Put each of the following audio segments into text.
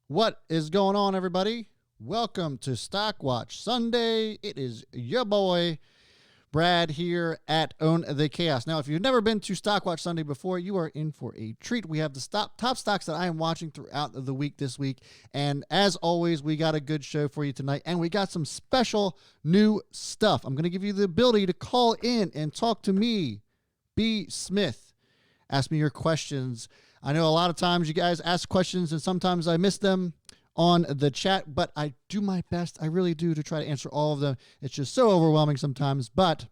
What is going on, everybody? Welcome to Stock Watch Sunday. It is your boy, Brad, here at Own the Chaos. Now, if you've never been to Stock Watch Sunday before, you are in for a treat. We have the top stocks that I am watching throughout the week this week. And as always, we got a good show for you tonight. And we got some special new stuff. I'm going to give you the ability to call in and talk to me, B. Smith. Ask me your questions. I know a lot of times you guys ask questions and sometimes I miss them on the chat, but I do my best. I really do to try to answer all of them. It's just so overwhelming sometimes, but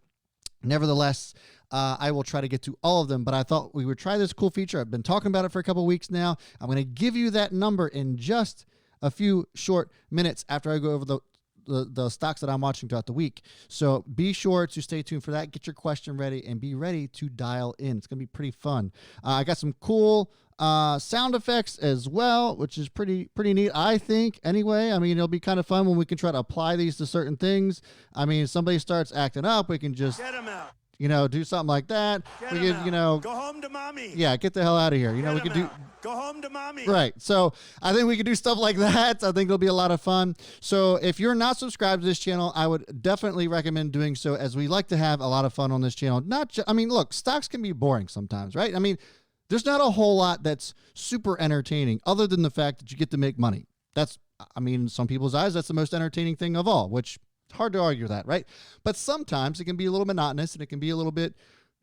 nevertheless, I will try to get to all of them. But I thought we would try this cool feature. I've been talking about it for a couple of weeks now. I'm going to give you that number in just a few short minutes after I go over the stocks that I'm watching throughout the week. So be sure to stay tuned for that. Get your question ready and be ready to dial in. It's going to be pretty fun. I got some cool sound effects as well, which is pretty neat, I think. Anyway, I mean, it'll be kind of fun when we can try to apply these to certain things. I mean, if somebody starts acting up, we can just Get him out. do something like that. Get We him could, out. Go home to mommy. yeah, get the hell out of here. We could do. Go home to mommy. Right. So I think we could do stuff like that. I think it'll be a lot of fun. So if you're not subscribed to this channel, I would definitely recommend doing so, as we like to have a lot of fun on this channel. Look, stocks can be boring sometimes, right? I mean, there's not a whole lot that's super entertaining other than the fact that you get to make money. In some people's eyes, that's the most entertaining thing of all, which it's hard to argue that, right? But sometimes it can be a little monotonous and it can be a little bit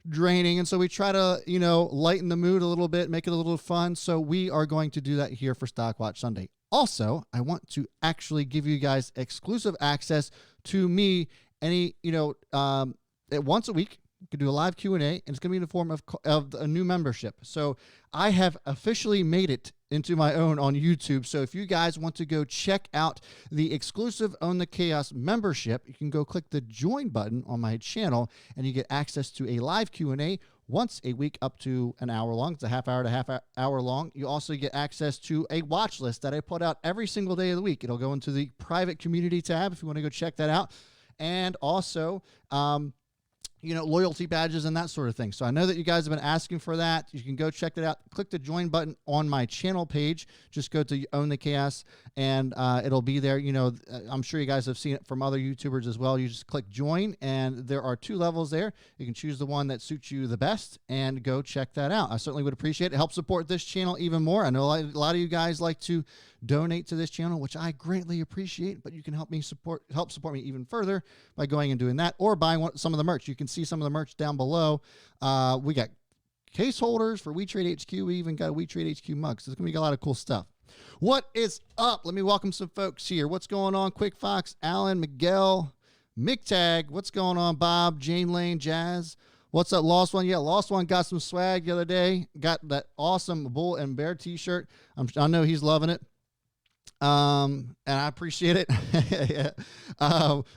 draining. And so we try to, lighten the mood a little bit, make it a little fun. So we are going to do that here for Stock Watch Sunday. Also, I want to actually give you guys exclusive access to me once a week. You can do a live Q&A, and it's going to be in the form of a new membership. So I have officially made it into my own on YouTube. So if you guys want to go check out the exclusive Own the Chaos membership, you can go click the join button on my channel, and you get access to a live Q&A once a week up to an hour long. It's a half hour to half hour long. You also get access to a watch list that I put out every single day of the week. It'll go into the private community tab if you want to go check that out. And also, loyalty badges and that sort of thing. So I know that you guys have been asking for that. You can go check that out. Click the join button on my channel page. Just go to Own the Chaos and it'll be there. I'm sure you guys have seen it from other YouTubers as well. You just click join and there are 2 levels there. You can choose the one that suits you the best and go check that out. I certainly would appreciate it. Help support this channel even more. I know a lot of you guys like to donate to this channel, which I greatly appreciate, but you can help support me even further by going and doing that or buying some of the merch. You can see some of the merch down below. We got case holders for WeTrade HQ. We even got a WeTrade HQ mug. So there's going to be a lot of cool stuff. What is up? Let me welcome some folks here. What's going on? Quick Fox, Alan, Miguel, McTag. What's going on? Bob, Jane Lane, Jazz. What's up, Lost One? Yeah, Lost One got some swag the other day. Got that awesome Bull and Bear t-shirt. I know he's loving it. And I appreciate it.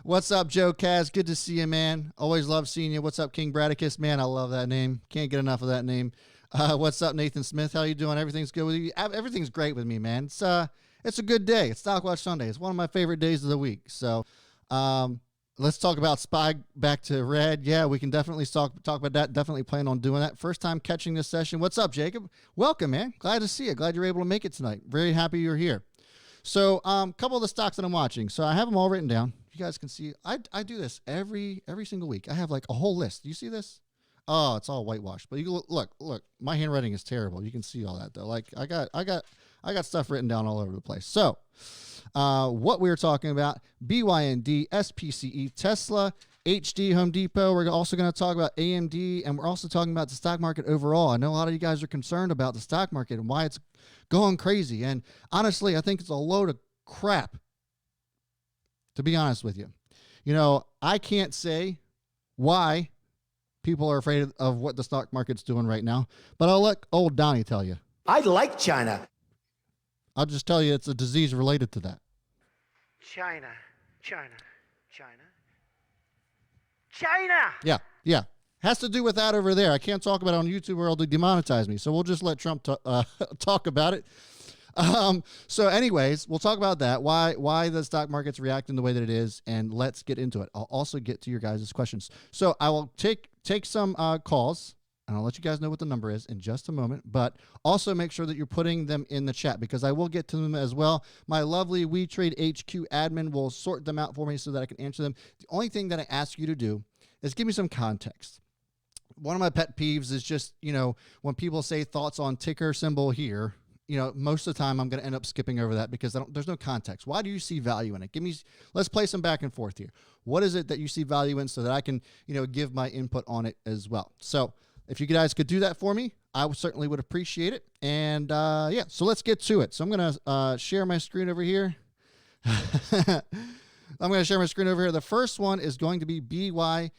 What's up, Joe Kaz? Good to see you, man. Always love seeing you. What's up, King Bradicus? Man, I love that name. Can't get enough of that name. What's up, Nathan Smith? How you doing? Everything's good with you? Everything's great with me, man. It's a good day. It's Stock Watch Sunday. It's one of my favorite days of the week. So, let's talk about SPY back to red. Yeah, we can definitely talk about that. Definitely plan on doing that. First time catching this session. What's up, Jacob? Welcome, man. Glad to see you. Glad you're able to make it tonight. Very happy you're here. So, couple of the stocks that I'm watching. So I have them all written down. You guys can see. I do this every single week. I have like a whole list. Do you see this? Oh, it's all whitewashed. But you look. My handwriting is terrible. You can see all that though. Like I got stuff written down all over the place. So, what we're talking about: BYND, SPCE, Tesla, HD, Home Depot. We're also going to talk about AMD, and we're also talking about the stock market overall. I know a lot of you guys are concerned about the stock market and why it's going crazy. And honestly, I think it's a load of crap, to be honest with you. I can't say why people are afraid of what the stock market's doing right now, but I'll let old Donnie tell you. I like China. I'll just tell you it's a disease related to that. China. Yeah. Has to do with that over there. I can't talk about it on YouTube or they'll demonetize me. So we'll just let Trump talk about it. So anyways, we'll talk about that, why the stock market's reacting the way that it is, and let's get into it. I'll also get to your guys' questions. So I will take some calls and I'll let you guys know what the number is in just a moment, but also make sure that you're putting them in the chat because I will get to them as well. My lovely WeTrade HQ admin will sort them out for me so that I can answer them. The only thing that I ask you to do is give me some context. One of my pet peeves is just, when people say thoughts on ticker symbol here, most of the time I'm going to end up skipping over that because there's no context. Why do you see value in it? Let's play some back and forth here. What is it that you see value in so that I can, give my input on it as well? So if you guys could do that for me, I certainly would appreciate it. And so let's get to it. So I'm going to share my screen over here. I'm going to share my screen over here. The first one is going to be BYND.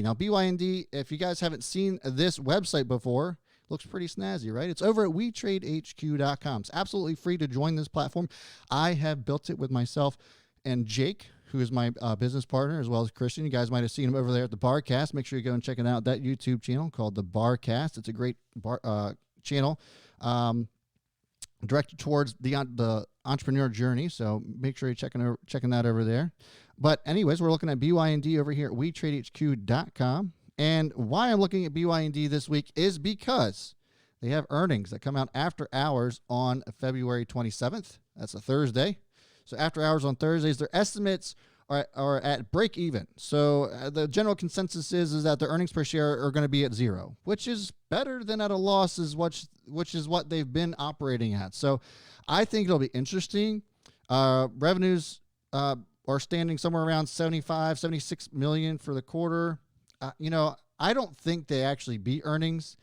Now, BYND, if you guys haven't seen this website before, looks pretty snazzy, right? It's over at WeTradeHQ.com. It's absolutely free to join this platform. I have built it with myself and Jake, who is my business partner, as well as Christian. You guys might have seen him over there at the Barcast. Make sure you go and check it out, that YouTube channel called the Barcast. It's a great channel directed towards the entrepreneur journey. So make sure you're checking that over there. But anyways, we're looking at BYND over here at WeTradeHQ.com. And why I'm looking at BYND this week is because they have earnings that come out after hours on February 27th. That's a Thursday. So after hours on Thursdays, their estimates are at break even. So the general consensus is that the earnings per share are going to be at zero, which is better than at a loss, which is what they've been operating at. So I think it'll be interesting. Revenues are standing somewhere around 76 million for the quarter. I don't think they actually beat earnings.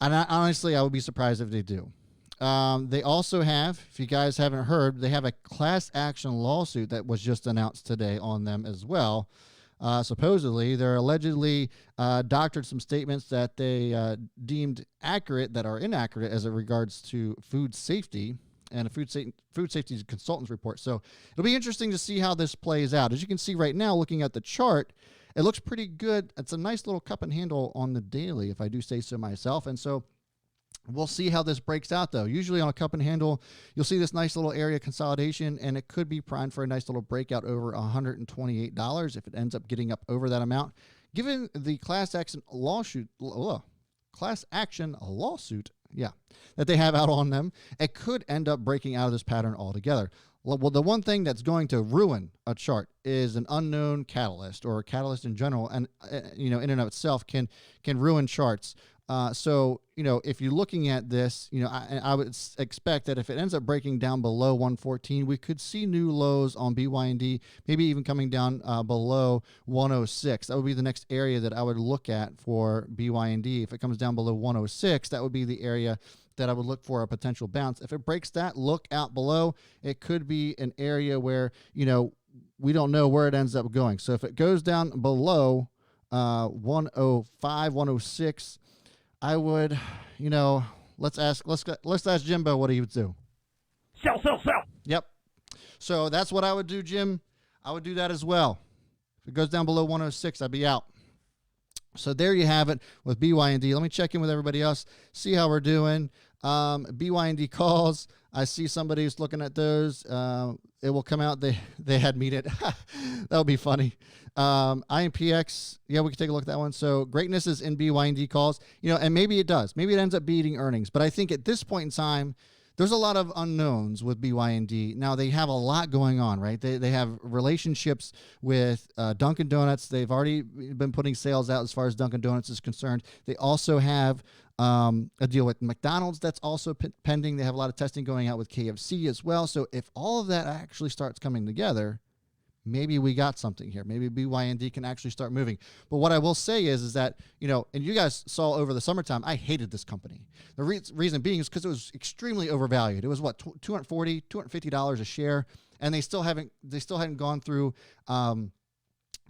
And honestly, I would be surprised if they do. They also have, if you guys haven't heard, they have a class action lawsuit that was just announced today on them as well. Supposedly, they're allegedly doctored some statements that they deemed accurate that are inaccurate as it regards to food safety and a food safety consultant's report. So it'll be interesting to see how this plays out. As you can see right now, looking at the chart, it looks pretty good. It's a nice little cup and handle on the daily, if I do say so myself. And so we'll see how this breaks out, though. Usually on a cup and handle, you'll see this nice little area consolidation, and it could be primed for a nice little breakout over $128 if it ends up getting up over that amount. Given the class action lawsuit, that they have out on them, it could end up breaking out of this pattern altogether. Well, the one thing that's going to ruin a chart is an unknown catalyst, or a catalyst in general, and in and of itself can ruin charts. So if you're looking at this, I would expect that if it ends up breaking down below 114, we could see new lows on BYND, maybe even coming down below 106. That would be the next area that I would look at for BYND. If it comes down below 106, that would be the area that I would look for a potential bounce. If it breaks that, look out below. It could be an area where, we don't know where it ends up going. So if it goes down below 105, 106, I would, let's ask Jimbo what he would do. Sell. Yep. So that's what I would do, Jim. I would do that as well. If it goes down below 106, I'd be out. So there you have it with BYND. Let me check in with everybody else, see how we're doing. BYND calls. I see somebody who's looking at those. It will come out. They had meet it. That would be funny. IMPX. Yeah, we can take a look at that one. So greatness is in BYND calls, and maybe it does. Maybe it ends up beating earnings. But I think at this point in time, there's a lot of unknowns with BYND. Now, they have a lot going on, right? They have relationships with Dunkin' Donuts. They've already been putting sales out as far as Dunkin' Donuts is concerned. They also have a deal with McDonald's that's also pending. They have a lot of testing going out with KFC as well. So if all of that actually starts coming together, maybe we got something here. Maybe BYND can actually start moving. But what I will say is that, and you guys saw over the summertime, I hated this company. The reason being is because it was extremely overvalued. It was $240, $250 a share, and they still hadn't gone through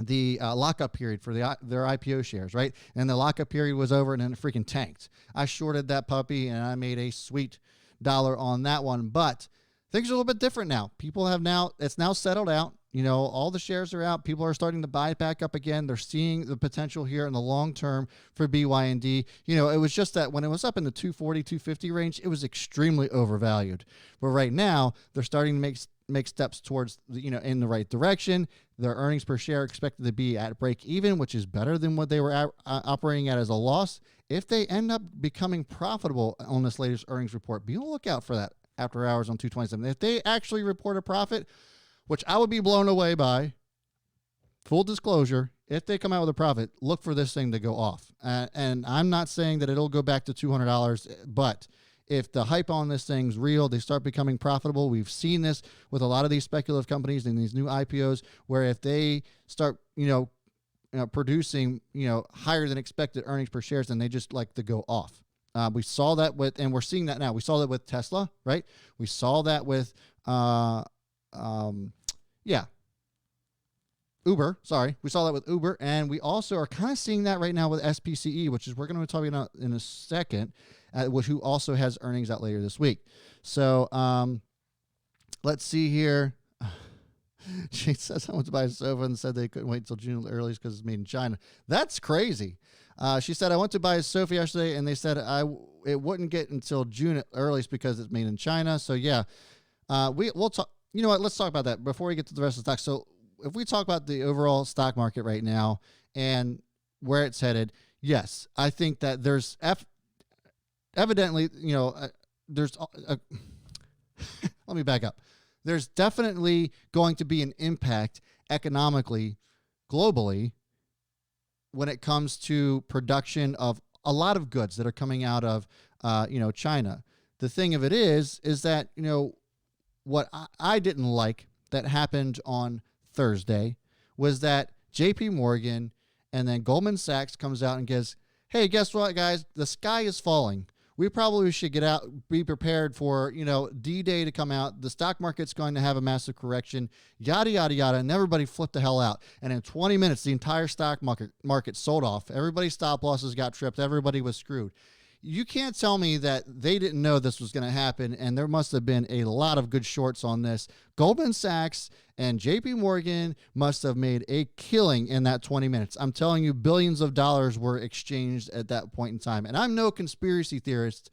the lockup period for their IPO shares, right? And the lockup period was over, and then it freaking tanked. I shorted that puppy, and I made a sweet dollar on that one. But things are a little bit different now. It's now settled out. All the shares are out. People are starting to buy it back up again. They're seeing the potential here in the long term for BYND. It was just that when it was up in the 240, 250 range, it was extremely overvalued. But right now, they're starting to make make steps towards in the right direction. Their earnings per share are expected to be at break even, which is better than what they were operating at as a loss. If they end up becoming profitable on this latest earnings report, be on the lookout for that after hours on 227. If they actually report a profit, which I would be blown away by, full disclosure, if they come out with a profit, look for this thing to go off. And I'm not saying that it'll go back to $200, but if the hype on this thing's real, they start becoming profitable. We've seen this with a lot of these speculative companies and these new IPOs, where if they start, producing, higher than expected earnings per shares, then they just like to go off. We saw that and we're seeing that now. We saw that with Tesla, right? We saw that with, Uber. Sorry. We saw that with Uber. And we also are kind of seeing that right now with SPCE, which is we're going to talk about in a second, who also has earnings out later this week. So let's see here. She says I went to buy a sofa and said they couldn't wait until June at the earliest because it's made in China. That's crazy. She said I went to buy a sofa yesterday and they said it wouldn't get until June at earliest because it's made in China. So yeah, we'll talk. You know what? Let's talk about that before we get to the rest of the stock. So if we talk about the overall stock market right now and where it's headed, yes, I think that there's evidently, there's let me back up. There's definitely going to be an impact economically, globally, when it comes to production of a lot of goods that are coming out of, China. The thing of it is that, what I didn't like that happened on Thursday was that JP Morgan and then Goldman Sachs comes out and goes, hey, guess what, guys? The sky is falling. We probably should get out, be prepared for, D-Day to come out. The stock market's going to have a massive correction, yada, yada, yada. And everybody flipped the hell out. And in 20 minutes, the entire stock market sold off. Everybody's stop losses got tripped. Everybody was screwed. You can't tell me that they didn't know this was going to happen, and there must have been a lot of good shorts on this. Goldman Sachs and JP Morgan must have made a killing in that 20 minutes. I'm telling you, billions of dollars were exchanged at that point in time. And I'm no conspiracy theorist,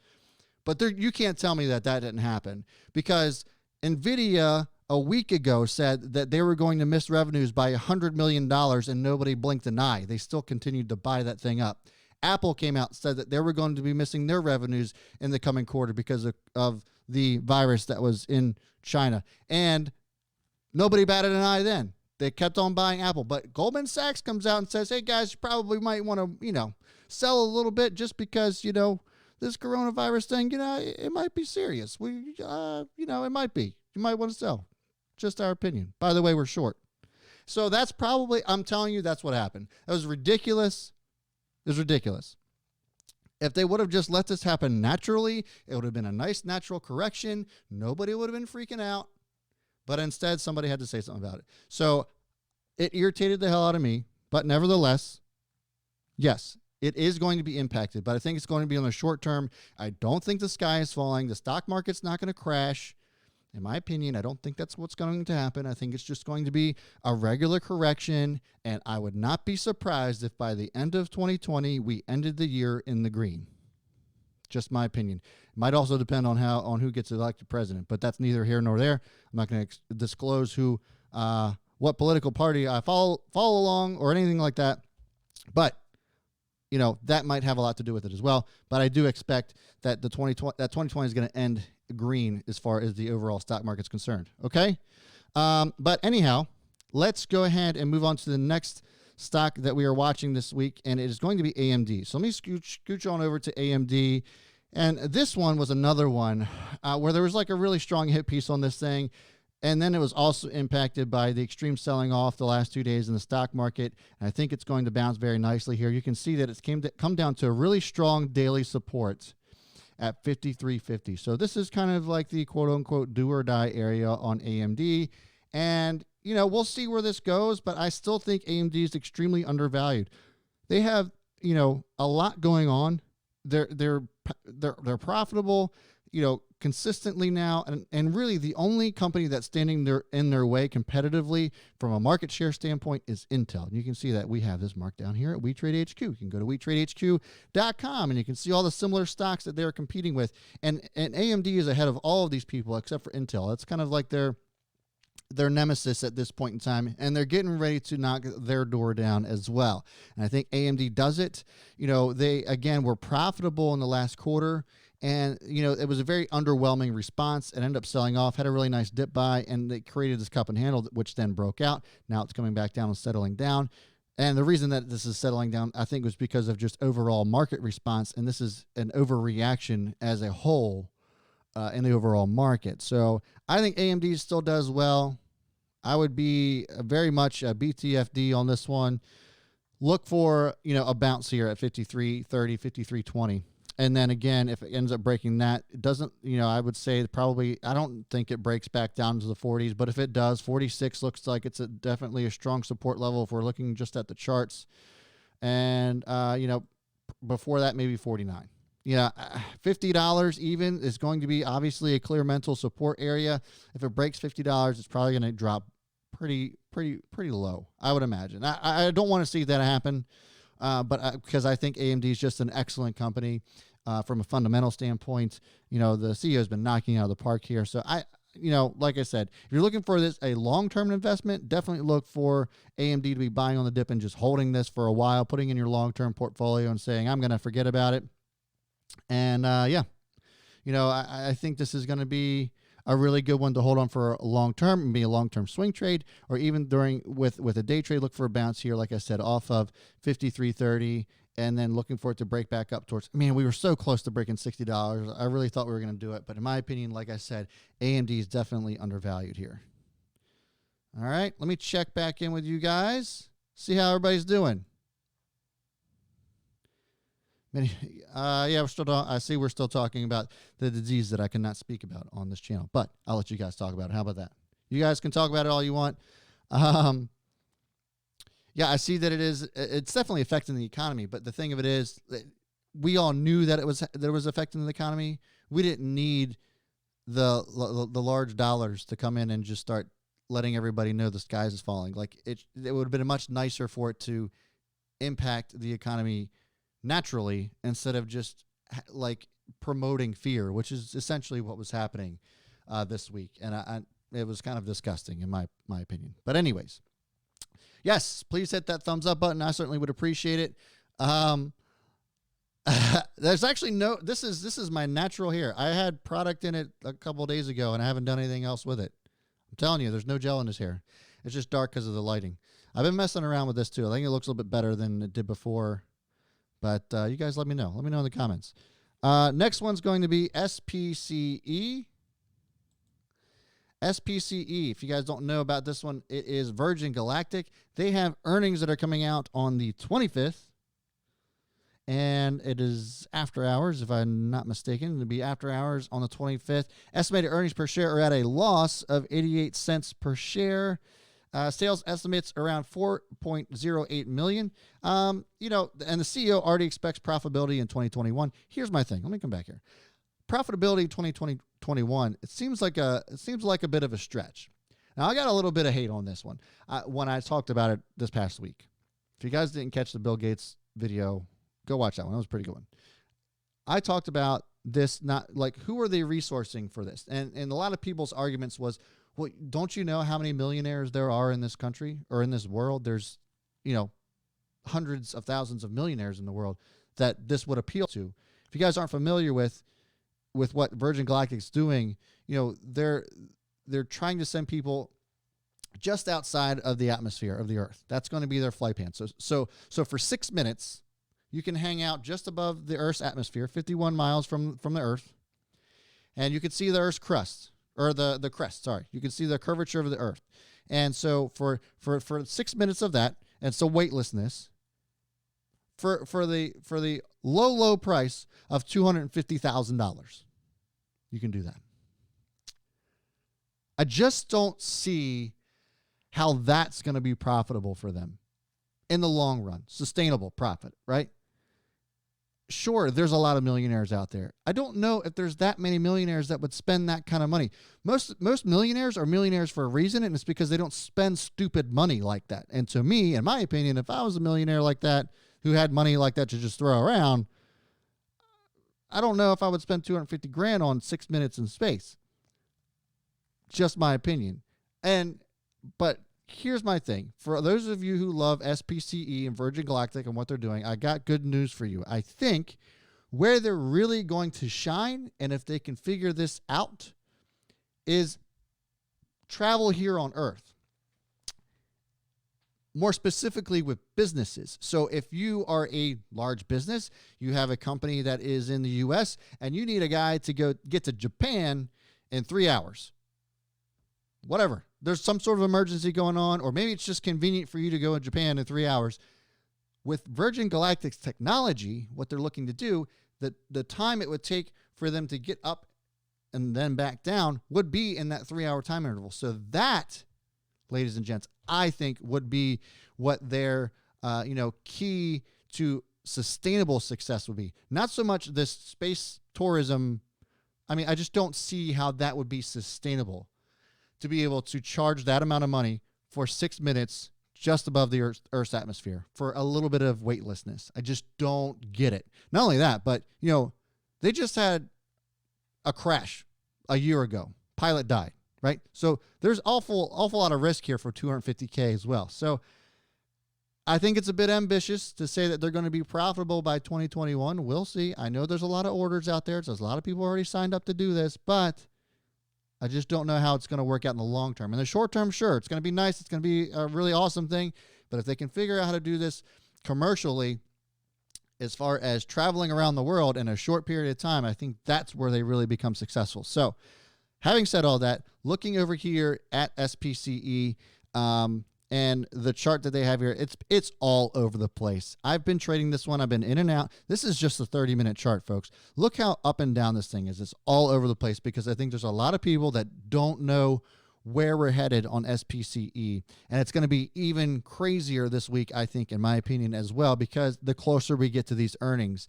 but you can't tell me that didn't happen, because NVIDIA a week ago said that they were going to miss revenues by $100 million, and nobody blinked an eye. They still continued to buy that thing up. Apple came out and said that they were going to be missing their revenues in the coming quarter because of the virus that was in China. And nobody batted an eye then. They kept on buying Apple. But Goldman Sachs comes out and says, hey, guys, you probably might want to, sell a little bit just because, this coronavirus thing, it might be serious. It might be. You might want to sell. Just our opinion. By the way, we're short. So that's probably, I'm telling you, that's what happened. That was ridiculous. It was ridiculous. If they would have just let this happen naturally, it would have been a nice natural correction. Nobody would have been freaking out. But instead, somebody had to say something about it. So it irritated the hell out of me. But nevertheless, yes, it is going to be impacted. But I think it's going to be on the short term. I don't think the sky is falling. The stock market's not going to crash. In my opinion, I don't think that's what's going to happen. I think it's just going to be a regular correction, and I would not be surprised if by the end of 2020, we ended the year in the green. Just my opinion. It might also depend on who gets elected president, but that's neither here nor there. I'm not going to disclose what political party I follow along or anything like that, but that might have a lot to do with it as well. But I do expect that 2020 is going to end green as far as the overall stock market's concerned. Okay. But anyhow, let's go ahead and move on to the next stock that we are watching this week, and it is going to be AMD. So let me scooch on over to AMD. And this one was another one where there was like a really strong hit piece on this thing. And then it was also impacted by the extreme selling off the last 2 days in the stock market. And I think it's going to bounce very nicely here. You can see that it's come down to a really strong daily support at 53.50. So this is kind of like the quote unquote do or die area on AMD. And, we'll see where this goes, but I still think AMD is extremely undervalued. They have, a lot going on. They're profitable, consistently now. And really the only company that's standing in their way competitively from a market share standpoint is Intel. And you can see that we have this marked down here at WeTradeHQ. You can go to WeTradeHQ.com and you can see all the similar stocks that they're competing with. And AMD is ahead of all of these people except for Intel. It's kind of like their their nemesis at this point in time, and they're getting ready to knock their door down as well. And I think AMD does it. They, again, were profitable in the last quarter, and, it was a very underwhelming response. It ended up selling off, had a really nice dip buy, and they created this cup and handle, which then broke out. Now it's coming back down and settling down. And the reason that this is settling down, I think, was because of just overall market response, and this is an overreaction as a whole in the overall market. So I think AMD still does well. I would be very much a BTFD on this one. Look for, a bounce here at 53.30, 53.20. And then again, if it ends up breaking that, it doesn't, I would say probably, I don't think it breaks back down to the 40s, but if it does, 46 looks like it's definitely a strong support level if we're looking just at the charts. And, before that, maybe 49. $50 even is going to be obviously a clear mental support area. If it breaks $50, it's probably going to drop pretty low, I would imagine. I don't want to see that happen, but because I think AMD is just an excellent company from a fundamental standpoint. The CEO has been knocking out of the park here. So like I said, if you're looking for a long-term investment, definitely look for AMD to be buying on the dip and just holding this for a while, putting in your long-term portfolio and saying, I'm going to forget about it. And I think this is going to be a really good one to hold on for a long term and be a long-term swing trade, or even with a day trade, look for a bounce here, like I said, off of 53.30, and then looking for it to break back up towards, we were so close to breaking $60. I really thought we were going to do it. But in my opinion, like I said, AMD is definitely undervalued here. All right, let me check back in with you guys, see how everybody's doing. We're still. I see we're still talking about the disease that I cannot speak about on this channel, but I'll let you guys talk about it. How about that? You guys can talk about it all you want. I see that it's definitely affecting the economy, but the thing of it is, we all knew that it was affecting the economy. We didn't need the large dollars to come in and just start letting everybody know the skies is falling. Like it would have been much nicer for it to impact the economy naturally, instead of just like promoting fear, which is essentially what was happening this week. And it was kind of disgusting in my opinion. But anyways, yes, please hit that thumbs up button. I certainly would appreciate it. There's actually this is my natural hair. I had product in it a couple of days ago and I haven't done anything else with it. I'm telling you, there's no gel in this hair. It's just dark because of the lighting. I've been messing around with this too. I think it looks a little bit better than it did before. But you guys let me know. Let me know in the comments. Next one's going to be SPCE. SPCE, if you guys don't know about this one, it is Virgin Galactic. They have earnings that are coming out on the 25th. And it is after hours, if I'm not mistaken. It'll be after hours on the 25th. Estimated earnings per share are at a loss of 88 cents per share. Sales estimates around 4.08 million. And the CEO already expects profitability in 2021. Here's my thing. Let me come back here. Profitability in 2021, it seems like a bit of a stretch. Now, I got a little bit of hate on this one when I talked about it this past week. If you guys didn't catch the Bill Gates video, go watch that one. That was a pretty good one. I talked about this, not like, who are they resourcing for this? And a lot of people's arguments was, well, don't you know how many millionaires there are in this country or in this world? There's, hundreds of thousands of millionaires in the world that this would appeal to. If you guys aren't familiar with what Virgin Galactic's doing, they're trying to send people just outside of the atmosphere of the Earth. That's going to be their flight plan. So for 6 minutes, you can hang out just above the Earth's atmosphere, 51 miles from the Earth, and you can see the Earth's crust. Or the crest, sorry. You can see the curvature of the Earth. And so for 6 minutes of that, and so weightlessness, for the low price of $250,000, you can do that. I just don't see how that's going to be profitable for them in the long run. Sustainable profit, right? Sure, there's a lot of millionaires out there. I don't know if there's that many millionaires that would spend that kind of money. Most millionaires are millionaires for a reason, and it's because they don't spend stupid money like that. And to me, in my opinion, if I was a millionaire like that, who had money like that to just throw around, I don't know if I would spend $250,000 on 6 minutes in space. Just my opinion. And But here's my thing. For those of you who love SPCE and Virgin Galactic and what they're doing, I got good news for you. I think where they're really going to shine, and if they can figure this out, is travel here on Earth. More specifically with businesses. So if you are a large business, you have a company that is in the US, and you need a guy to go get to Japan in 3 hours. Whatever. There's some sort of emergency going on, or maybe it's just convenient for you to go to Japan in 3 hours. With Virgin Galactic's technology, what they're looking to do, the time it would take for them to get up and then back down would be in that 3 hour time interval. So that, ladies and gents, I think would be what their key to sustainable success would be. Not so much this space tourism. I mean, I just don't see how that would be sustainable to be able to charge that amount of money for 6 minutes just above the Earth's atmosphere for a little bit of weightlessness. I just don't get it. Not only that, but they just had a crash a year ago. Pilot died. Right? So there's awful lot of risk here for $250K as well. So I think it's a bit ambitious to say that they're going to be profitable by 2021. We'll see. I know there's a lot of orders out there. So there's a lot of people already signed up to do this, but I just don't know how it's going to work out in the long term. In the short term, sure, it's going to be nice. It's going to be a really awesome thing. But if they can figure out how to do this commercially, as far as traveling around the world in a short period of time, I think that's where they really become successful. So having said all that, looking over here at SPCE and the chart that they have here, it's all over the place. I've been trading this one. I've been in and out. This is just a 30-minute chart, folks. Look how up and down this thing is. It's all over the place because I think there's a lot of people that don't know where we're headed on SPCE. And it's going to be even crazier this week, I think, in my opinion, as well, because the closer we get to these earnings.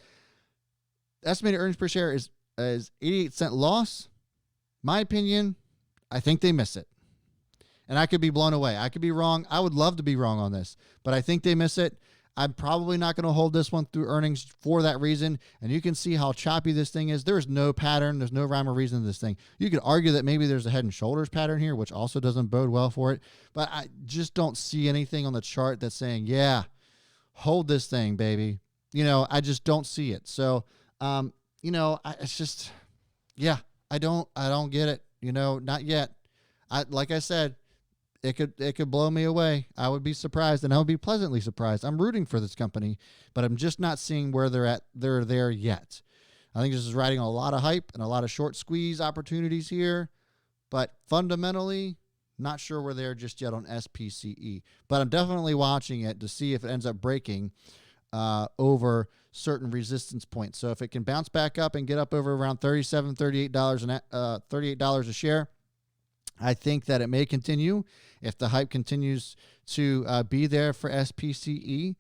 Estimated earnings per share is 88-cent loss. My opinion, I think they miss it. And I could be blown away. I could be wrong. I would love to be wrong on this, but I think they miss it. I'm probably not going to hold this one through earnings for that reason. And you can see how choppy this thing is. There's no pattern. There's no rhyme or reason to this thing. You could argue that maybe there's a head and shoulders pattern here, which also doesn't bode well for it. But I just don't see anything on the chart that's saying, yeah, hold this thing, baby. I just don't see it. So, it's just, yeah. I don't get it. Not yet. Like I said, it could blow me away. I would be surprised, and I would be pleasantly surprised. I'm rooting for this company, but I'm just not seeing where they're at. They're there yet. I think this is riding a lot of hype and a lot of short squeeze opportunities here, but fundamentally, not sure we're there just yet on SPCE. But I'm definitely watching it to see if it ends up breaking over certain resistance points. So if it can bounce back up and get up over around $37, $38 a share, I think that it may continue if the hype continues to be there for SPCE.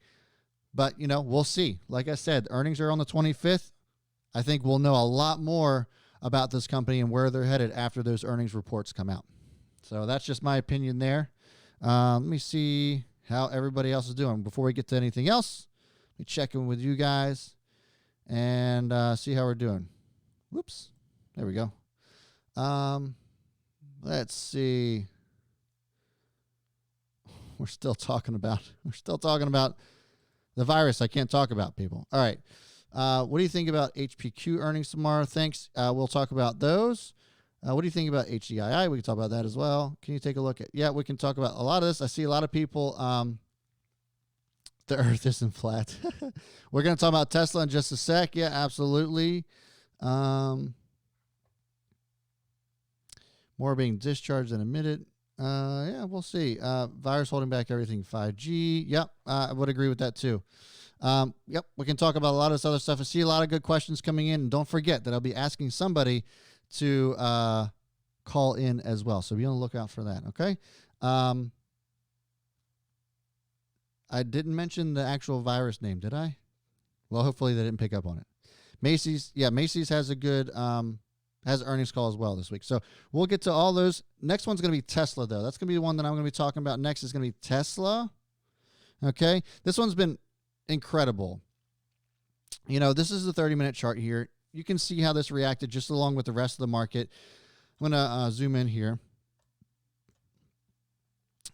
But, we'll see. Like I said, earnings are on the 25th. I think we'll know a lot more about this company and where they're headed after those earnings reports come out. So that's just my opinion there. Let me see how everybody else is doing. Before we get to anything else, let me check in with you guys and see how we're doing. Whoops. There we go. Let's see. We're still talking about the virus. I can't talk about, people. All right. What do you think about Hpq earnings tomorrow? Thanks. We'll talk about those. What do you think about HGII? We can talk about that as well. Can you take a look at? Yeah, we can talk about a lot of this. I see a lot of people. The earth isn't flat. We're going to talk about Tesla in just a sec. Yeah, absolutely. More being discharged than emitted. Yeah, we'll see. Virus holding back everything 5G. Yep, I would agree with that too. Yep, we can talk about a lot of this other stuff. I see a lot of good questions coming in. And don't forget that I'll be asking somebody to call in as well. So be on the lookout for that, okay? I didn't mention the actual virus name, did I? Well, hopefully they didn't pick up on it. Macy's, yeah, Macy's has a good has an earnings call as well this week. So we'll get to all those. Next one's going to be Tesla, though. That's going to be the one that I'm going to be talking about next. Is going to be Tesla. Okay, this one's been incredible. This is the 30-minute chart here. You can see how this reacted just along with the rest of the market. I'm going to zoom in here.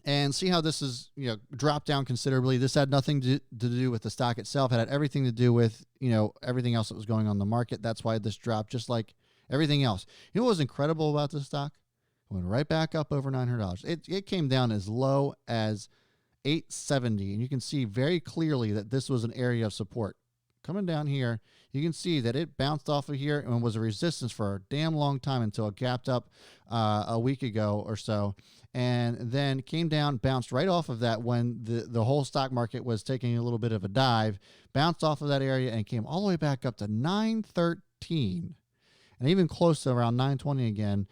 and see how this is, dropped down considerably. This had nothing to do with the stock itself. It had everything to do with, everything else that was going on in the market. That's why this dropped, just like everything else. You know what was incredible about this stock? It went right back up over $900. It came down as low as $870, and you can see very clearly that this was an area of support. Coming down here, you can see that it bounced off of here and was a resistance for a damn long time until it gapped up a week ago or so, and then came down, bounced right off of that when the whole stock market was taking a little bit of a dive, bounced off of that area and came all the way back up to 913, and even close to around 920 again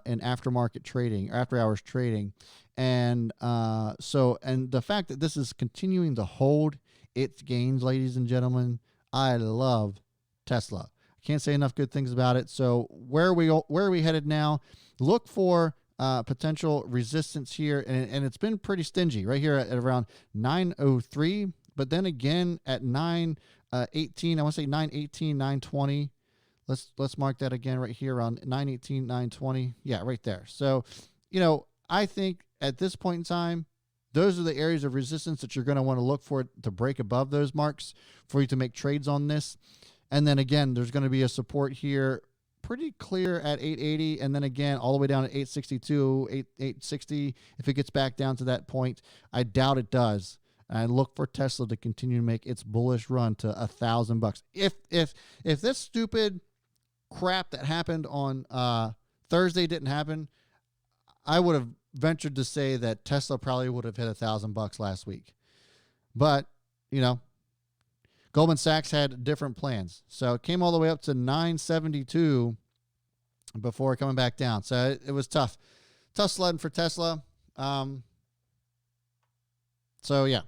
in aftermarket trading, or after hours trading. And and the fact that this is continuing to hold its gains, ladies and gentlemen, I love Tesla. I can't say enough good things about it. So where are we headed now? Look for potential resistance here, and it's been pretty stingy right here at around 903, but then again at 918, I want to say 918, 920. Let's mark that again right here around 918, 920. Yeah, right there. So, I think at this point in time, those are the areas of resistance that you're going to want to look for to break above those marks for you to make trades on this. And then again, there's going to be a support here pretty clear at 880, and then again all the way down at 862, 860 if it gets back down to that point. I doubt it does. And look for Tesla to continue to make its bullish run to $1,000. If this stupid crap that happened on Thursday didn't happen, I would have ventured to say that Tesla probably would have hit $1,000 last week. But, Goldman Sachs had different plans. So it came all the way up to 972 before coming back down. So it was tough. Tough sledding for Tesla. So, yeah.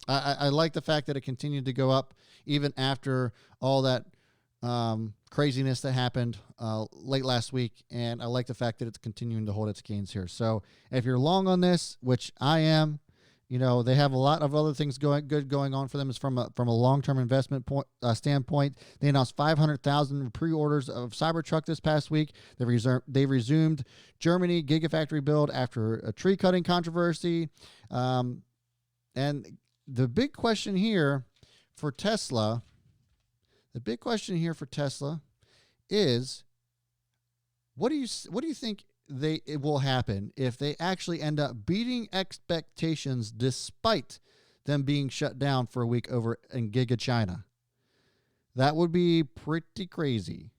I like the fact that it continued to go up even after all that craziness that happened late last week, and I like the fact that it's continuing to hold its gains here. So if you're long on this, which I am, they have a lot of other things going on for them. Is from a long-term investment standpoint. They announced 500,000 pre-orders of Cybertruck this past week. They resumed Germany Gigafactory build after a tree cutting controversy, and the big question here for Tesla. Is what do you think it will happen if they actually end up beating expectations despite them being shut down for a week over in Giga China? That would be pretty crazy.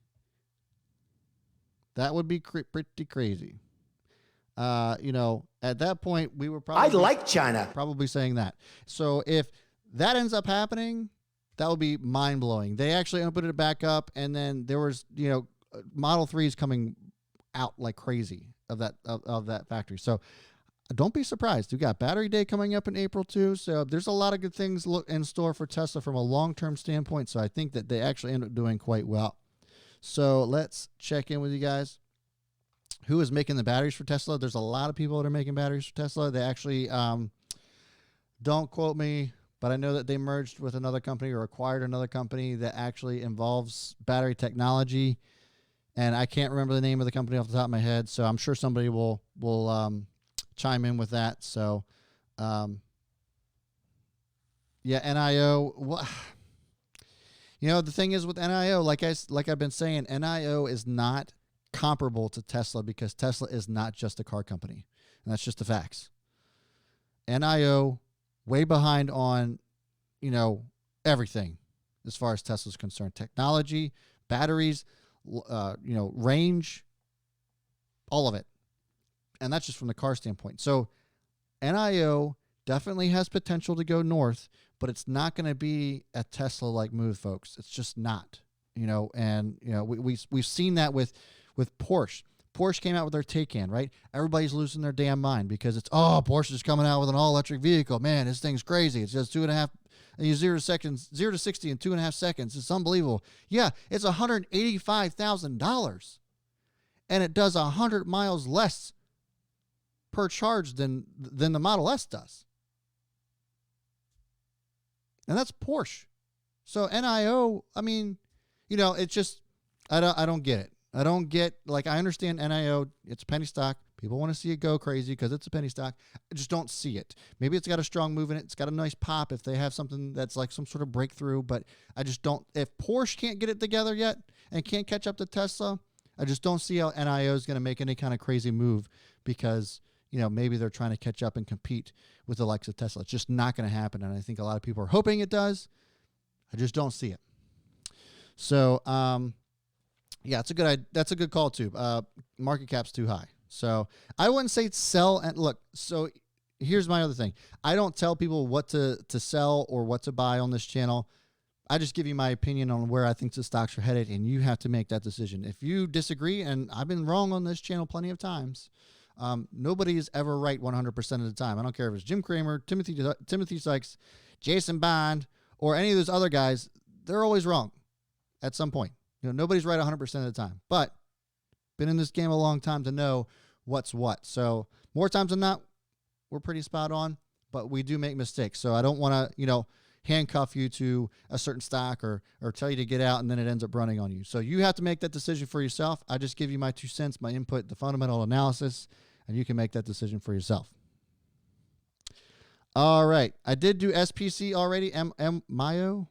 Pretty crazy. At that point we were probably I like China. Probably saying that. So if that ends up happening, that would be mind-blowing. They actually opened it back up, and then there was, Model 3s coming out like crazy of that factory. So don't be surprised. We've got Battery Day coming up in April too. So there's a lot of good things in store for Tesla from a long-term standpoint. So I think that they actually end up doing quite well. So let's check in with you guys. Who is making the batteries for Tesla? There's a lot of people that are making batteries for Tesla. They actually, don't quote me, but I know that they merged with another company or acquired another company that actually involves battery technology. And I can't remember the name of the company off the top of my head, so I'm sure somebody will chime in with that. So, yeah, NIO. The thing is with NIO, like I've been saying, NIO is not comparable to Tesla because Tesla is not just a car company, and that's just the facts. NIO way behind on, everything as far as Tesla's concerned. Technology, batteries, range, all of it. And that's just from the car standpoint. So NIO definitely has potential to go north, but it's not going to be a Tesla-like move, folks. It's just not, we've seen that with Porsche. Porsche came out with their Taycan, right? Everybody's losing their damn mind because Porsche is coming out with an all-electric vehicle. Man, this thing's crazy. It's just 0 to 60 in 2.5 seconds. It's unbelievable. Yeah, it's $185,000, and it does 100 miles less per charge than the Model S does, and that's Porsche. So NIO, it's just I don't get it. I don't get, I understand NIO, it's penny stock, People want to see it go crazy because it's a penny stock. I just don't see it. Maybe it's got a strong move in it. It's got a nice pop if they have something that's like some sort of breakthrough, but I just don't. If Porsche can't get it together yet and can't catch up to Tesla, I just don't see how NIO is going to make any kind of crazy move because, maybe they're trying to catch up and compete with the likes of Tesla. It's just not going to happen, and I think a lot of people are hoping it does. I just don't see it. So, yeah, that's a good call too. Market cap's too high. So I wouldn't say sell. And look, so here's my other thing. I don't tell people what to sell or what to buy on this channel. I just give you my opinion on where I think the stocks are headed, and you have to make that decision. If you disagree, and I've been wrong on this channel plenty of times, nobody is ever right 100% of the time. I don't care if it's Jim Cramer, Timothy Sykes, Jason Bond, or any of those other guys. They're always wrong at some point. Nobody's right 100% of the time, but been in this game a long time to know what's what. So more times than not, we're pretty spot on, but we do make mistakes. So I don't want to, handcuff you to a certain stock or tell you to get out and then it ends up running on you. So you have to make that decision for yourself. I just give you my 2 cents, my input, the fundamental analysis, and you can make that decision for yourself. All right. I did do SPC already. MIOB.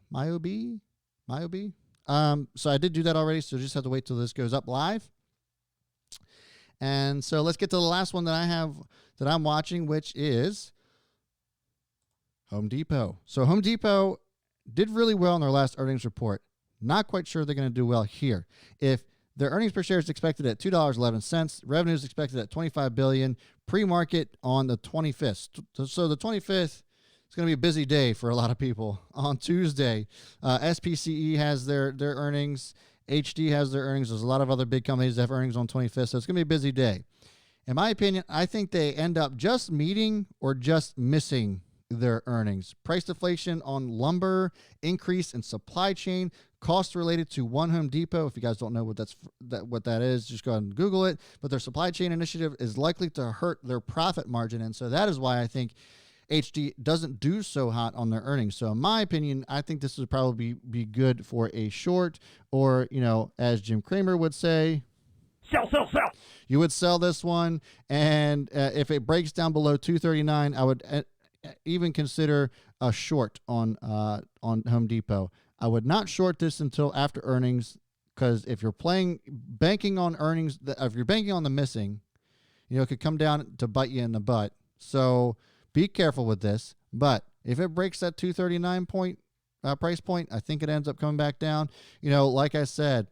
So I did do that already. So just have to wait till this goes up live. And so let's get to the last one that I have that I'm watching, which is Home Depot. So Home Depot did really well in their last earnings report. Not quite sure they're going to do well here. If their earnings per share is expected at $2.11, revenue is expected at $25 billion, pre-market on the 25th. So the 25th, it's going to be a busy day for a lot of people. On Tuesday, SPCE has their earnings. HD has their earnings. There's a lot of other big companies that have earnings on 25th, so it's going to be a busy day. In my opinion, I think they end up just meeting or just missing their earnings. Price deflation on lumber, increase in supply chain, costs related to One Home Depot. If you guys don't know what that is, just go ahead and Google it. But their supply chain initiative is likely to hurt their profit margin, and so that is why I think HD doesn't do so hot on their earnings. So in my opinion, I think this would probably be good for a short, or, as Jim Cramer would say, Sell. you would sell this one. And if it breaks down below 239, I would even consider a short on Home Depot. I would not short this until after earnings, because if you're banking on earnings, if you're banking on the missing, it could come down to bite you in the butt. So be careful with this, but if it breaks that 239 price point, I think it ends up coming back down. Like I said,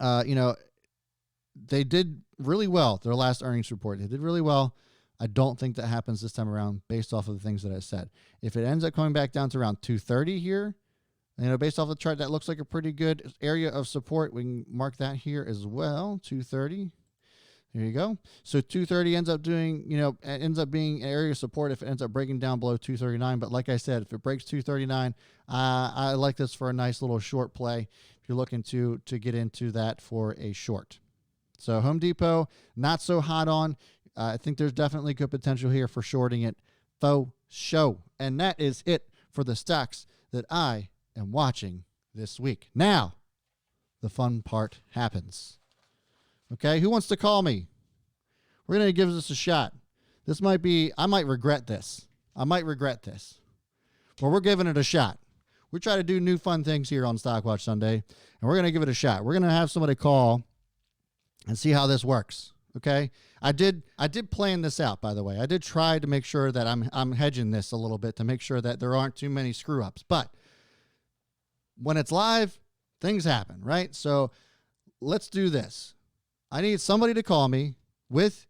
they did really well. Their last earnings report, they did really well. I don't think that happens this time around based off of the things that I said. If it ends up coming back down to around 230 here, based off the chart, that looks like a pretty good area of support. We can mark that here as well, 230. There you go. So 230 ends up being an area of support if it ends up breaking down below 239. But like I said, if it breaks 239, I like this for a nice little short play if you're looking to get into that for a short. So Home Depot, not so hot on. I think there's definitely good potential here for shorting it. Faux show. And that is it for the stocks that I am watching this week. Now, the fun part happens. Okay, who wants to call me? We're going to give this a shot. I might regret this. But we're giving it a shot. We try to do new fun things here on Stockwatch Sunday, and we're going to give it a shot. We're going to have somebody call and see how this works. Okay, I did plan this out, by the way. I did try to make sure that I'm hedging this a little bit to make sure that there aren't too many screw ups. But when it's live, things happen, right? So let's do this. I need somebody to call me with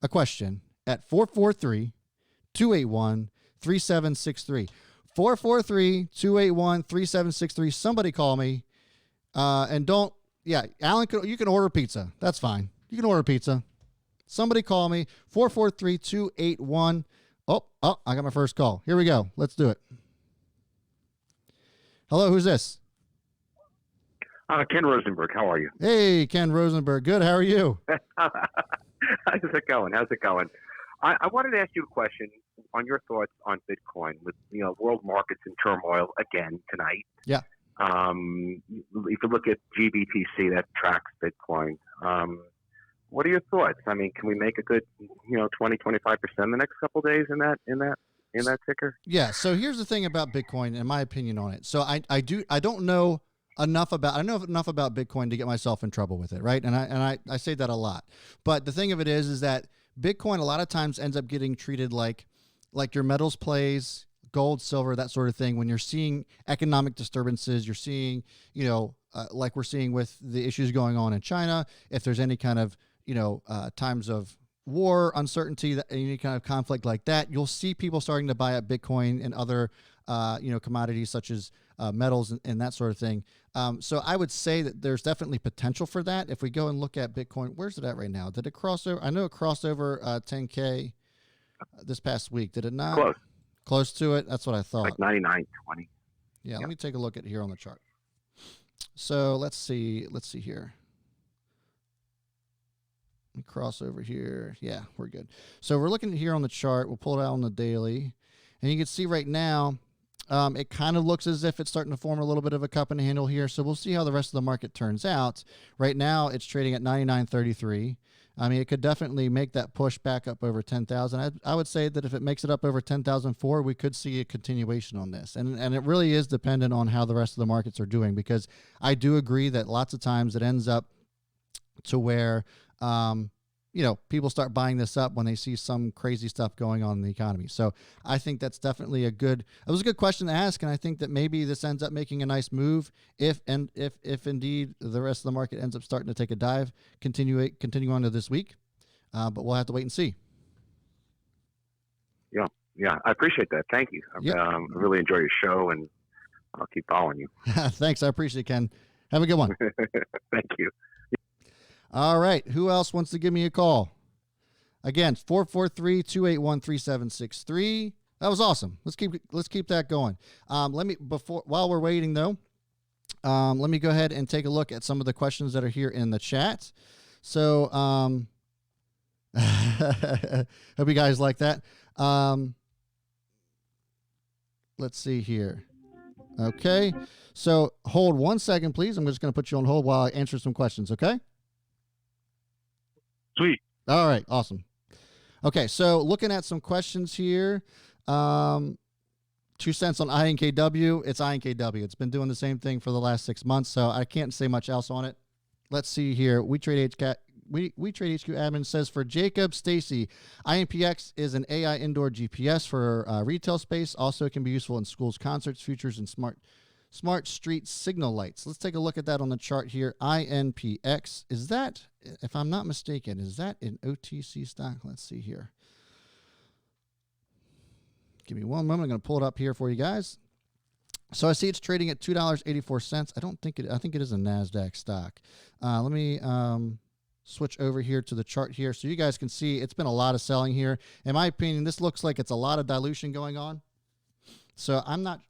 a question at 443-281-3763. 443-281-3763. Somebody call me. And don't, Alan, you can order pizza. That's fine. You can order pizza. Somebody call me. 443-281. Oh, I got my first call. Here we go. Let's do it. Hello, who's this? Ken Rosenberg, how are you? Hey, Ken Rosenberg. Good. How are you? How's it going? I wanted to ask you a question on your thoughts on Bitcoin with world markets in turmoil again tonight. Yeah. If you look at GBTC, that tracks Bitcoin. What are your thoughts? I mean, can we make a good 20, 25% the next couple of days in that ticker? Yeah. So here's the thing about Bitcoin, and my opinion on it. So I don't know enough about, I know enough about Bitcoin to get myself in trouble with it. Right. And I say that a lot, but the thing of it is that Bitcoin a lot of times ends up getting treated like your metals plays, gold, silver, that sort of thing. When you're seeing economic disturbances, you're seeing, like we're seeing with the issues going on in China, if there's any kind of, times of war, uncertainty, any kind of conflict like that, you'll see people starting to buy up Bitcoin and other, commodities such as metals and that sort of thing. So I would say that there's definitely potential for that. If we go and look at Bitcoin, where's it at right now? Did it cross over? I know it crossed over 10K this past week. Did it not? Close to it. That's what I thought. Like 99.20. Yeah. Let me take a look at here on the chart. So let's see here. Let me cross over here. Yeah, we're good. So we're looking here on the chart. We'll pull it out on the daily. And you can see right now, it kind of looks as if it's starting to form a little bit of a cup and handle here. So we'll see how the rest of the market turns out. Right now, it's trading at 99.33. I mean, it could definitely make that push back up over 10,000. I would say that if it makes it up over 10,004, we could see a continuation on this. And it really is dependent on how the rest of the markets are doing, because I do agree that lots of times it ends up to where, people start buying this up when they see some crazy stuff going on in the economy. So I think that's definitely it was a good question to ask. And I think that maybe this ends up making a nice move if indeed the rest of the market ends up starting to take a dive, continue on to this week. But we'll have to wait and see. Yeah. I appreciate that. Thank you. Yep. I really enjoy your show, and I'll keep following you. Thanks. I appreciate it, Ken. Have a good one. Thank you. All right. Who else wants to give me a call? Again, 443-281-3763. That was awesome. Let's keep that going. While we're waiting though, let me go ahead and take a look at some of the questions that are here in the chat. So, hope you guys like that. Let's see here. Okay. So hold 1 second, please. I'm just going to put you on hold while I answer some questions. Okay. Sweet. All right. Awesome. Okay. So looking at some questions here, 2 cents on INKW. It's INKW. It's been doing the same thing for the last 6 months, so I can't say much else on it. Let's see here. We Trade HQ admin says, for Jacob Stacy, INPX is an AI indoor GPS for retail space. Also, it can be useful in schools, concerts, futures, and smart street signal lights. Let's take a look at that on the chart here. INPX, is that, if I'm not mistaken, is that an OTC stock? Let's see here. Give me 1 moment. I'm going to pull it up here for you guys. So I see it's trading at $2.84. I think it is a NASDAQ stock. Let me switch over here to the chart here so you guys can see it's been a lot of selling here. In my opinion, this looks like it's a lot of dilution going on. So I'm not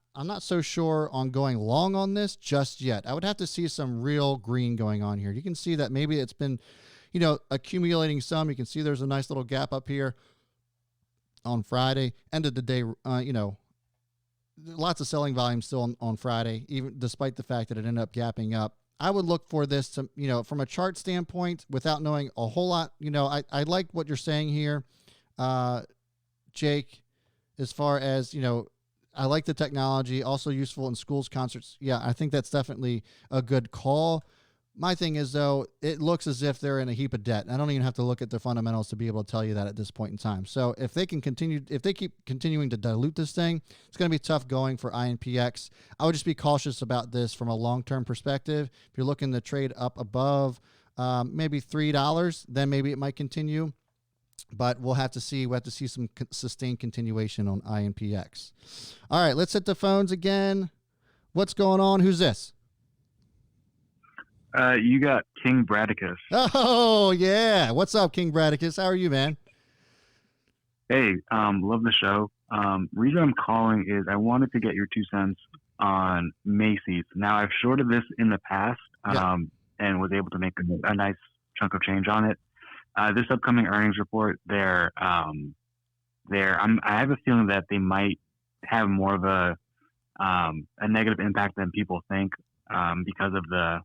so sure on going long on this just yet. I would have to see some real green going on here. You can see that maybe it's been, accumulating some. You can see there's a nice little gap up here on Friday. End of the day, lots of selling volume still on Friday, even despite the fact that it ended up gapping up. I would look for this to, from a chart standpoint, without knowing a whole lot. I like what you're saying here, Jake, as far as, I like the technology, also useful in schools, concerts. Yeah, I think that's definitely a good call. My thing is, though, it looks as if they're in a heap of debt. I don't even have to look at their fundamentals to be able to tell you that at this point in time. So if they keep continuing to dilute this thing, it's going to be tough going for INPX. I would just be cautious about this from a long-term perspective. If you're looking to trade up above maybe $3, then maybe it might continue. But we'll have to see. We have to see some sustained continuation on INPX. All right, let's hit the phones again. What's going on? Who's this? You got King Bradicus. Oh, yeah. What's up, King Bradicus? How are you, man? Hey, love the show. Reason I'm calling is I wanted to get your 2 cents on Macy's. Now, I've shorted this in the past and was able to make a nice chunk of change on it. This upcoming earnings report, I have a feeling that they might have more of a negative impact than people think because of the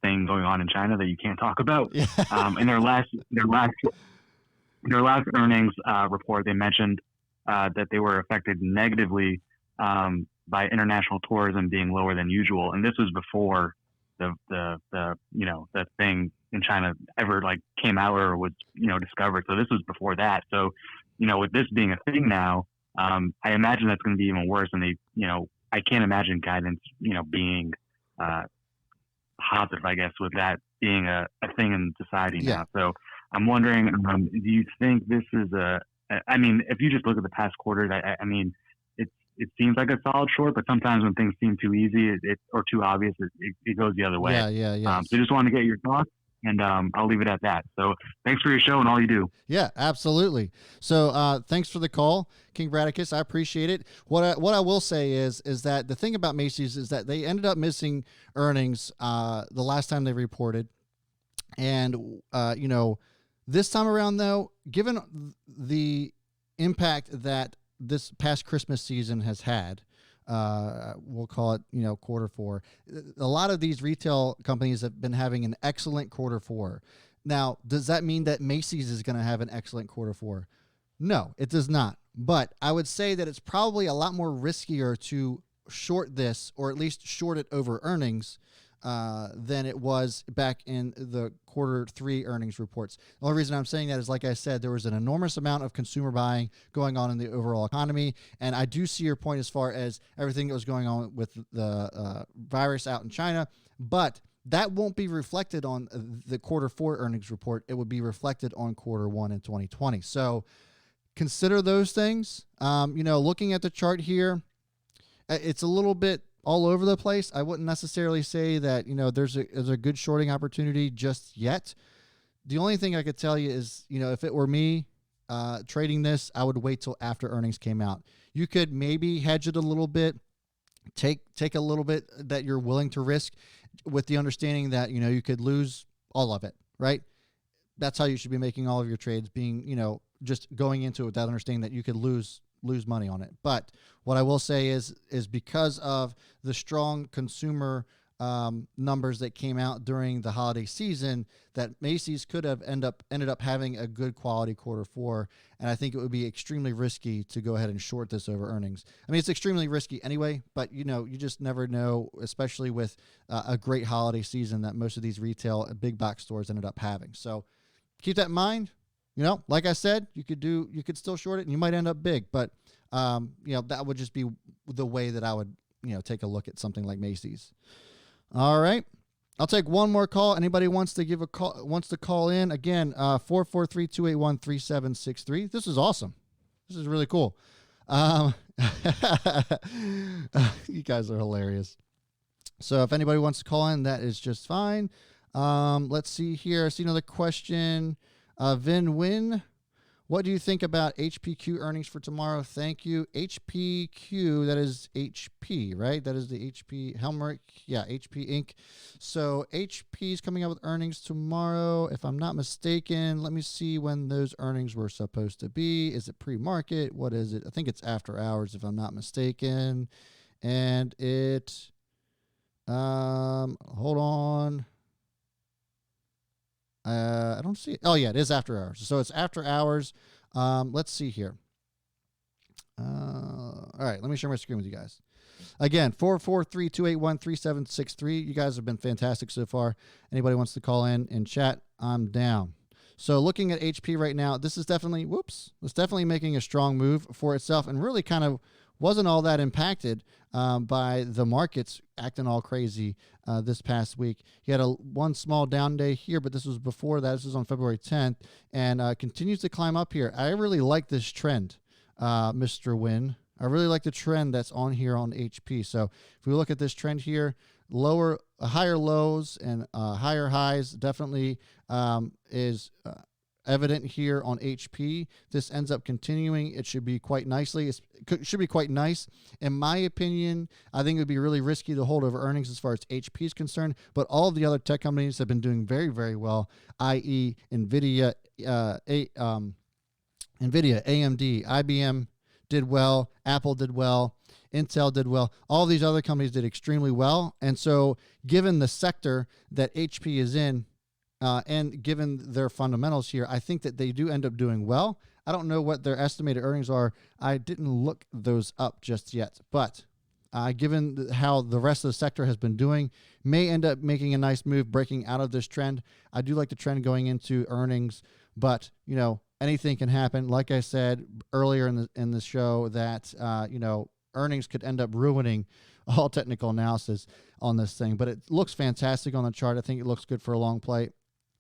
thing going on in China that you can't talk about. Yeah. In their last earnings report, they mentioned that they were affected negatively by international tourism being lower than usual, and this was before the thing in China ever came out or was discovered. So this was before that. So with this being a thing now, I imagine that's going to be even worse. And I can't imagine guidance being positive, I guess, with that being a thing in society now. So I'm wondering, do you think this is if you just look at the past quarters, I mean, it seems like a solid short, but sometimes when things seem too easy or too obvious, it goes the other way. Yeah. So just wanted to get your thoughts, and I'll leave it at that. So thanks for your show and all you do. Yeah, absolutely. So thanks for the call, King Bradicus. I appreciate it. What I will say is that the thing about Macy's is that they ended up missing earnings the last time they reported. And, this time around, though, given the impact that this past Christmas season has had, we'll call it, quarter four, a lot of these retail companies have been having an excellent quarter four. Now, does that mean that Macy's is going to have an excellent quarter four? No, it does not. But I would say that it's probably a lot more riskier to short this, or at least short it over earnings, than it was back in the quarter three earnings reports. The only reason I'm saying that is, like I said, there was an enormous amount of consumer buying going on in the overall economy. And I do see your point as far as everything that was going on with the virus out in China, but that won't be reflected on the quarter four earnings report. It would be reflected on quarter one in 2020. So consider those things. Looking at the chart here, it's a little bit all over the place. I wouldn't necessarily say that, there's a good shorting opportunity just yet. The only thing I could tell you is, if it were me trading this, I would wait till after earnings came out. You could maybe hedge it a little bit, take a little bit that you're willing to risk, with the understanding that, you could lose all of it, right? That's how you should be making all of your trades, being, just going into it with that understanding that you could lose money on it. But what I will say is because of the strong consumer numbers that came out during the holiday season, that Macy's could have ended up having a good quality quarter four. And I think it would be extremely risky to go ahead and short this over earnings. I mean, it's extremely risky anyway, but you just never know, especially with a great holiday season that most of these retail big box stores ended up having. So keep that in mind. Like I said, you could still short it and you might end up big, but that would just be the way that I would, take a look at something like Macy's. All right. I'll take one more call. Anybody wants to call in again, 443-281-3763. This is awesome. This is really cool. You guys are hilarious. So if anybody wants to call in, that is just fine. Let's see here. I see another question. Vin Win, what do you think about Hpq earnings for tomorrow? Thank you. Hpq, that is HP, right? That is the HP Helmerich. Yeah, HP Inc. So HP is coming out with earnings tomorrow, if I'm not mistaken. Let me see when those earnings were supposed to be. Is it pre-market? What is it? I think it's after hours, if I'm not mistaken. And it, hold on. I don't see it. Oh, yeah, it is after hours. So it's after hours. Let's see here. All right, let me share my screen with you guys. Again, 443-281-3763. You guys have been fantastic so far. Anybody wants to call in and chat, I'm down. So looking at HP right now, this is definitely, it's definitely making a strong move for itself and really kind of wasn't all that impacted by the markets acting all crazy this past week. He had one small down day here, but this was before that. This was on February 10th, and continues to climb up here. I really like this trend, Mr. Win. I really like the trend that's on here on HP. So if we look at this trend here, higher lows and higher highs definitely is evident here on HP. This ends up continuing. It should be quite nicely. It should be quite nice. In my opinion, I think it would be really risky to hold over earnings as far as HP is concerned, but all of the other tech companies have been doing very, very well, i.e. NVIDIA, AMD, IBM, did well, Apple did well, Intel did well. All these other companies did extremely well. And so given the sector that HP is in, and given their fundamentals here, I think that they do end up doing well. I don't know what their estimated earnings are. I didn't look those up just yet. But given how the rest of the sector has been doing, may end up making a nice move, breaking out of this trend. I do like the trend going into earnings, but, you know, anything can happen. Like I said earlier in the show that, you know, earnings could end up ruining all technical analysis on this thing. But it looks fantastic on the chart. I think it looks good for a long play.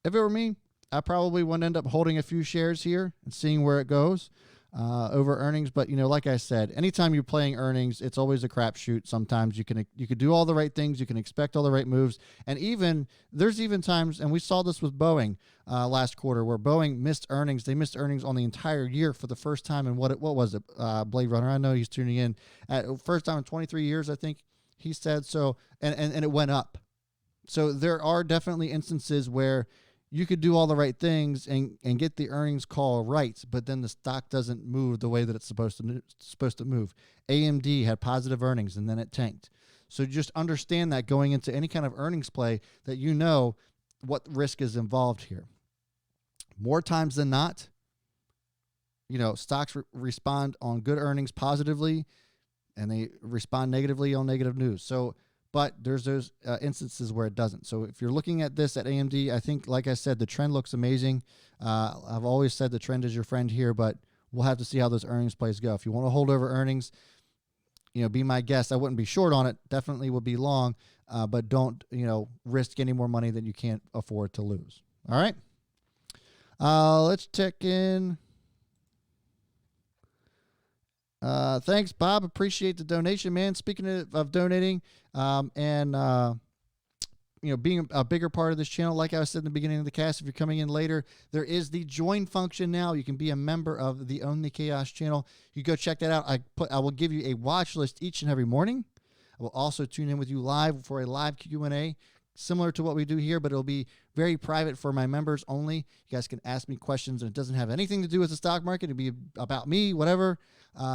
If it were me, I probably would end up holding a few shares here and seeing where it goes over earnings. But, you know, like I said, anytime you're playing earnings, it's always a crapshoot. Sometimes you could do all the right things. You can expect all the right moves. And there's even times, and we saw this with Boeing last quarter, where Boeing missed earnings. They missed earnings on the entire year for the first time in what was it, Blade Runner? I know he's tuning in. First time in 23 years, I think he said. So, and it went up. So there are definitely instances where you could do all the right things and get the earnings call right, but then the stock doesn't move the way that it's supposed to move. AMD had positive earnings and then it tanked. So just understand that going into any kind of earnings play, that you know what risk is involved here. More times than not, you know, stocks respond on good earnings positively, and they respond negatively on negative news. So, but there's those instances where it doesn't. So if you're looking at this at AMD, I think, like I said, the trend looks amazing. I've always said the trend is your friend here, but we'll have to see how those earnings plays go. If you want to hold over earnings, you know, be my guest. I wouldn't be short on it. Definitely would be long, but don't, you know, risk any more money than you can't afford to lose. All right. Let's check in. Thanks, Bob. Appreciate the donation, man. Speaking of donating, you know, being a bigger part of this channel, like I said in the beginning of the cast, if you're coming in later, there is the join function now. You can be a member of the Own the Chaos channel. You go check that out. I will give you a watch list each and every morning. I will also tune in with you live for a live Q&A, similar to what we do here, but it'll be very private for my members only. You guys can ask me questions, and it doesn't have anything to do with the stock market. It'll be about me, whatever.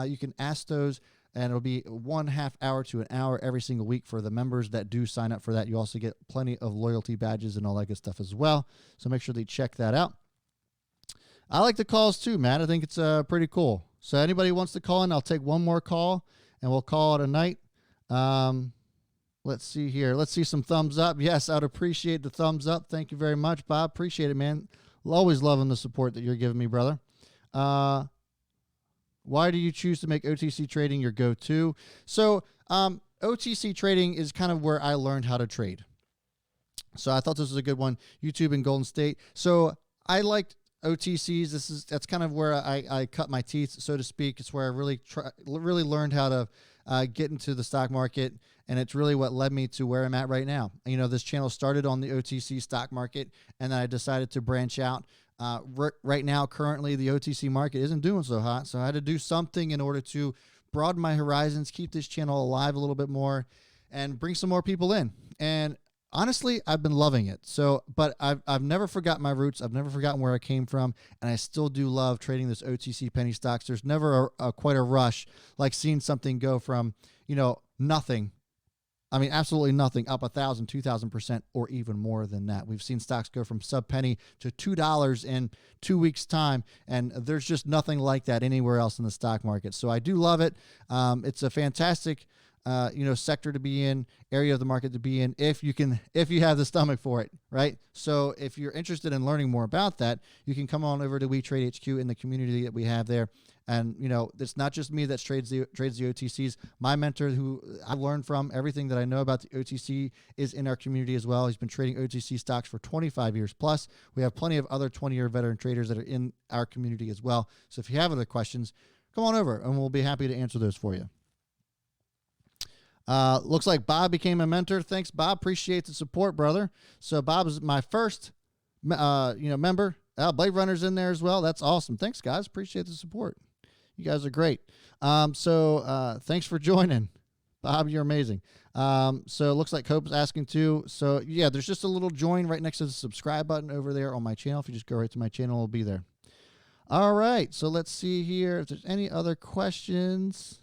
You can ask those, and it'll be 1/2 hour to an hour every single week for the members that do sign up for that. You also get plenty of loyalty badges and all that good stuff as well. So make sure that you check that out. I like the calls too, Matt. I think it's pretty cool. So anybody wants to call in, I'll take one more call, and we'll call it a night. Let's see here. Let's see some thumbs up. Yes, I'd appreciate the thumbs up. Thank you very much, Bob. Appreciate it, man. Always loving the support that you're giving me, brother. Why do you choose to make OTC trading your go-to? So OTC trading is kind of where I learned how to trade. So I thought this was a good one. YouTube and Golden State. So I liked OTCs. That's kind of where I cut my teeth, so to speak. It's where I really learned how to get into the stock market, and it's really what led me to where I'm at right now. You know, this channel started on the OTC stock market, and then I decided to branch out. Right now, currently, the OTC market isn't doing so hot, so I had to do something in order to broaden my horizons, keep this channel alive a little bit more, and bring some more people in. And honestly, I've been loving it. So, but I've never forgotten my roots. I've never forgotten where I came from, and I still do love trading this OTC penny stocks. There's never quite a rush like seeing something go from, you know, nothing. I mean, absolutely nothing, up 1,000, 2,000%, or even more than that. We've seen stocks go from sub-penny to $2 in 2 weeks' time, and there's just nothing like that anywhere else in the stock market. So I do love it. It's a fantastic, you know, sector to be in, area of the market to be in, if you have the stomach for it, right? So if you're interested in learning more about that, you can come on over to We Trade HQ in the community that we have there. And, you know, it's not just me that trades the OTCs. My mentor, who I learned from, everything that I know about the OTC is in our community as well. He's been trading OTC stocks for 25 years plus. We have plenty of other 20-year veteran traders that are in our community as well. So if you have other questions, come on over, and we'll be happy to answer those for you. Looks like Bob became a mentor. Thanks, Bob. Appreciate the support, brother. So Bob is my first, you know, member. Blade Runner's in there as well. That's awesome. Thanks, guys. Appreciate the support. You guys are great. So thanks for joining. Bob, you're amazing. So it looks like Cope's asking too. So yeah, there's just a little join right next to the subscribe button over there on my channel. If you just go right to my channel, it'll be there. All right, so let's see here if there's any other questions.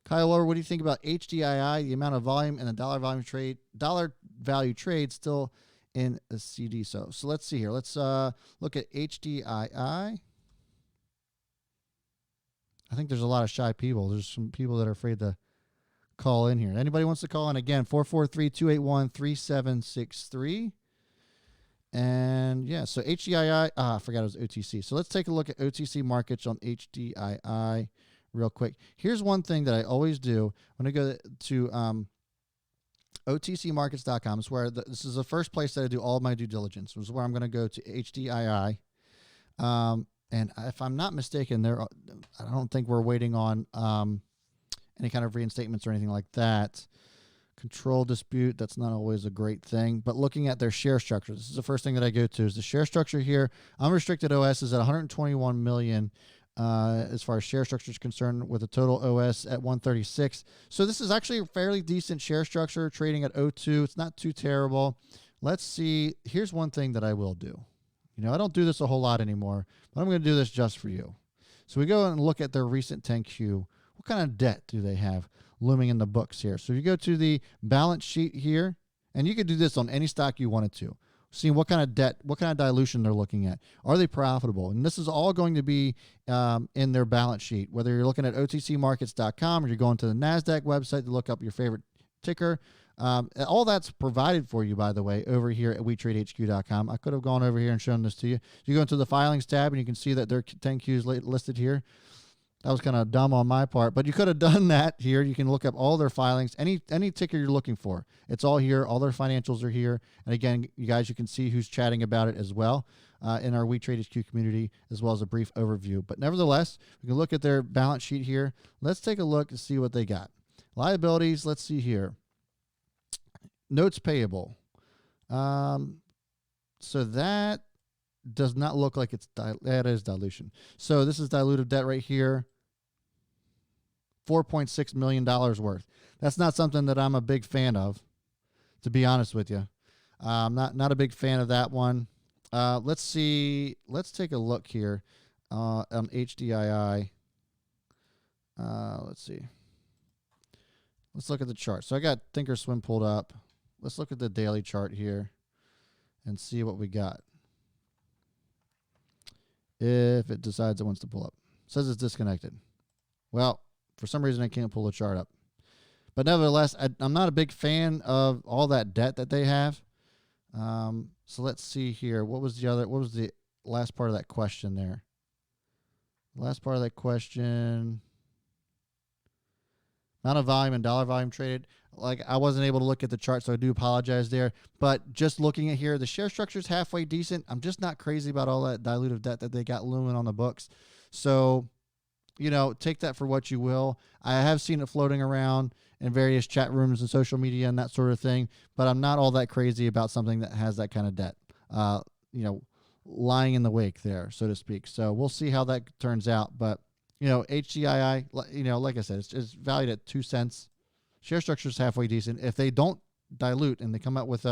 Kyle Lower, what do you think about HDII, the amount of volume and the dollar value trade still in the CD? So let's see here. Let's look at HDII. I think there's a lot of shy people. There's some people that are afraid to call in here. Anybody wants to call in? Again, 443-281-3763. And yeah, so HDII, I forgot it was OTC. So let's take a look at OTC markets on HDII real quick. Here's one thing that I always do when I go to OTCmarkets.com. It's where this is the first place that I do all my due diligence. This is where I'm going to go to HDII. And if I'm not mistaken, I don't think we're waiting on any kind of reinstatements or anything like that. Control dispute, that's not always a great thing. But looking at their share structure, this is the first thing that I go to, is the share structure here. Unrestricted OS is at 121 million as far as share structure is concerned, with a total OS at 136. So this is actually a fairly decent share structure, trading at 02. It's not too terrible. Let's see. Here's one thing that I will do. I don't do this a whole lot anymore, but I'm going to do this just for you. So we go and look at their recent 10Q. What kind of debt do they have looming in the books here? So you go to the balance sheet here, and you could do this on any stock you wanted to. Seeing what kind of debt, what kind of dilution they're looking at. Are they profitable? And this is all going to be in their balance sheet. Whether you're looking at OTCmarkets.com or you're going to the NASDAQ website to look up your favorite ticker. All that's provided for you, by the way, over here at WeTradeHQ.com. I could have gone over here and shown this to you. You go into the filings tab, and you can see that their 10Qs listed here. That was kind of dumb on my part, but you could have done that here. You can look up all their filings, any ticker you're looking for. It's all here. All their financials are here. And again, you guys, you can see who's chatting about it as well in our WeTradeHQ community, as well as a brief overview. But nevertheless, we can look at their balance sheet here. Let's take a look and see what they got. Liabilities, let's see here. Notes payable. So that does not look like it's that is dilution. So this is dilutive debt right here. $4.6 million worth. That's not something that I'm a big fan of, to be honest with you. I'm not a big fan of that one. Let's see. Let's take a look here on HDII. Let's see. Let's look at the chart. So I got Thinkorswim pulled up. Let's look at the daily chart here and see what we got. If it decides it wants to pull up. It says it's disconnected. Well, for some reason I can't pull the chart up. But nevertheless, I'm not a big fan of all that debt that they have. So let's see here. What was the last part of that question there? Last part of that question. Amount of volume and dollar volume traded. Like, I wasn't able to look at the chart, so I do apologize there. But just looking at here, the share structure is halfway decent. I'm just not crazy about all that dilutive debt that they got looming on the books. So, take that for what you will. I have seen it floating around in various chat rooms and social media and that sort of thing, but I'm not all that crazy about something that has that kind of debt, lying in the wake there, so to speak. So we'll see how that turns out. But HGII, like I said, it's valued at 2 cents. Share structure is halfway decent. If they don't dilute and they come out with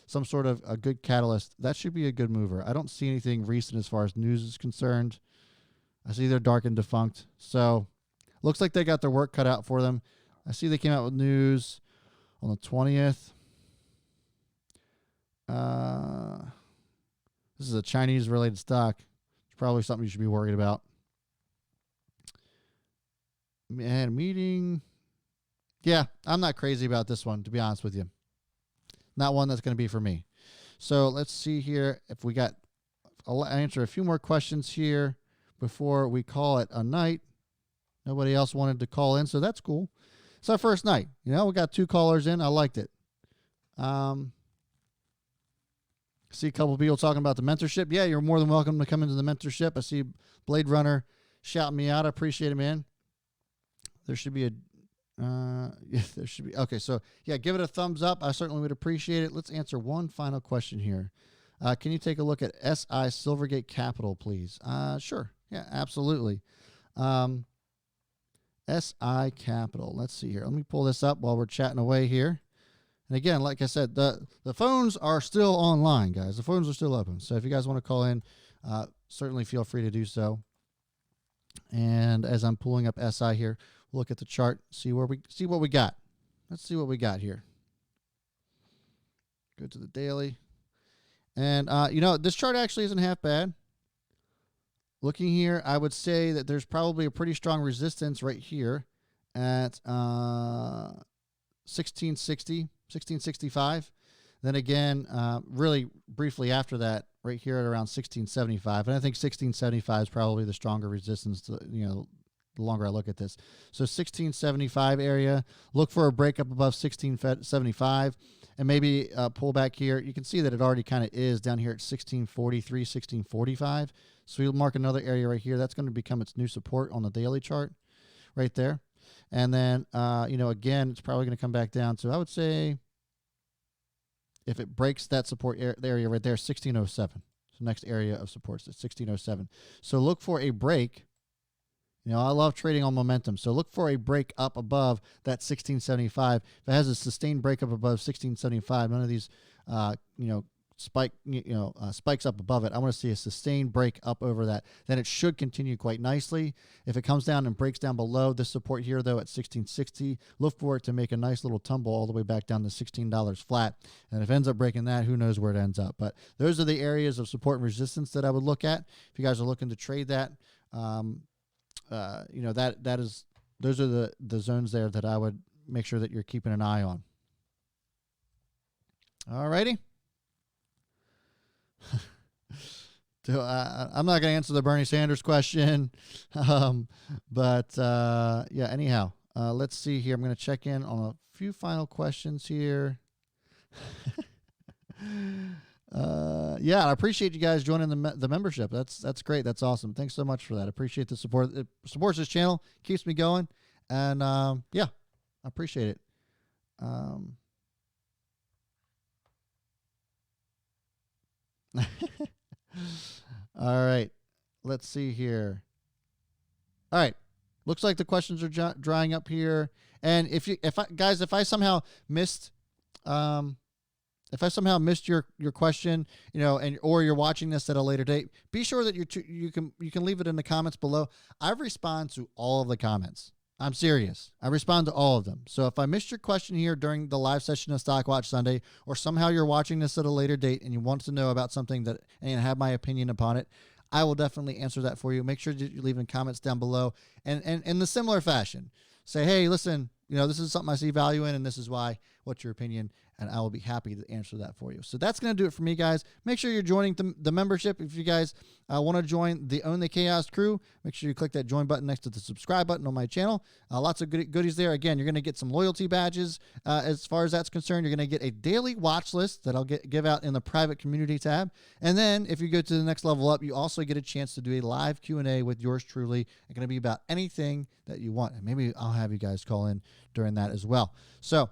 some sort of a good catalyst, that should be a good mover. I don't see anything recent as far as news is concerned. I see they're dark and defunct. So looks like they got their work cut out for them. I see they came out with news on the 20th. This is a Chinese-related stock. It's probably something you should be worried about. Had a meeting. Yeah, I'm not crazy about this one, to be honest with you. Not one that's going to be for me. So let's see here if we got. I'll answer a few more questions here before we call it a night. Nobody else wanted to call in, so that's cool. It's our first night. We got 2 callers in. I liked it. See a couple people talking about the mentorship. Yeah, you're more than welcome to come into the mentorship. I see Blade Runner shouting me out. I appreciate it, man. There should be there should be. Okay, so yeah, give it a thumbs up. I certainly would appreciate it. Let's answer one final question here. Can you take a look at SI Silvergate Capital, please? Sure. Yeah, absolutely. SI Capital. Let's see here. Let me pull this up while we're chatting away here. And again, like I said, the phones are still online, guys. The phones are still open. So if you guys want to call in, certainly feel free to do so. And as I'm pulling up SI here, look at the chart, see what we got. Let's see what we got here. Go to the daily. And, this chart actually isn't half bad. Looking here, I would say that there's probably a pretty strong resistance right here at 1660, 1665. Then again, really briefly after that, right here at around 1675. And I think 1675 is probably the stronger resistance, the longer I look at this. So 1675 area, look for a break up above 1675 and maybe pull back here. You can see that it already kind of is down here at 1643, 1645. So we'll mark another area right here. That's going to become its new support on the daily chart right there. And then, again, it's probably going to come back down to, I would say, if it breaks that support area right there, 1607. So next area of supports is 1607. So look for a break. I love trading on momentum. So look for a break up above that 1675. If it has a sustained break up above 1675, none of these, spikes up above it. I want to see a sustained break up over that. Then it should continue quite nicely. If it comes down and breaks down below this support here, though, at 1660, look for it to make a nice little tumble all the way back down to $16 flat. And if it ends up breaking that, who knows where it ends up. But those are the areas of support and resistance that I would look at. If you guys are looking to trade that, those are the zones there that I would make sure that you're keeping an eye on. All righty. I'm not going to answer the Bernie Sanders question, but anyhow, let's see here. I'm going to check in on a few final questions here. I appreciate you guys joining the membership. That's great. That's awesome. Thanks so much for that. I appreciate the support. It supports this channel, keeps me going, and I appreciate it. All right, let's see here. All right, looks like the questions are drying up here. And if I somehow missed your question, or you're watching this at a later date, be sure that you can leave it in the comments below. I respond to all of the comments. I'm serious. I respond to all of them. So if I missed your question here during the live session of Stock Watch Sunday, or somehow you're watching this at a later date and you want to know about something and have my opinion upon it, I will definitely answer that for you. Make sure that you're leaving comments down below, and in the similar fashion, say, hey, listen, this is something I see value in, and this is why. What's your opinion? And I will be happy to answer that for you. So that's going to do it for me, guys. Make sure you're joining the membership. If you guys want to join the Own the Chaos crew, make sure you click that join button next to the subscribe button on my channel. Lots of goodies there. Again, you're going to get some loyalty badges as far as that's concerned. You're going to get a daily watch list that I'll give out in the private community tab. And then if you go to the next level up, you also get a chance to do a live Q&A with yours truly. It's going to be about anything that you want. And maybe I'll have you guys call in during that as well. So,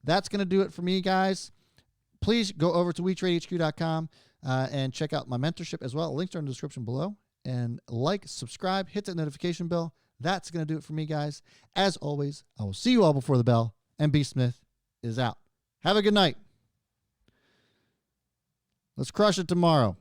that's going to do it for me, guys. Please go over to WeTradeHQ.com and check out my mentorship as well. Links are in the description below. And subscribe, hit that notification bell. That's going to do it for me, guys. As always, I will see you all before the bell. And B. Smith is out. Have a good night. Let's crush it tomorrow.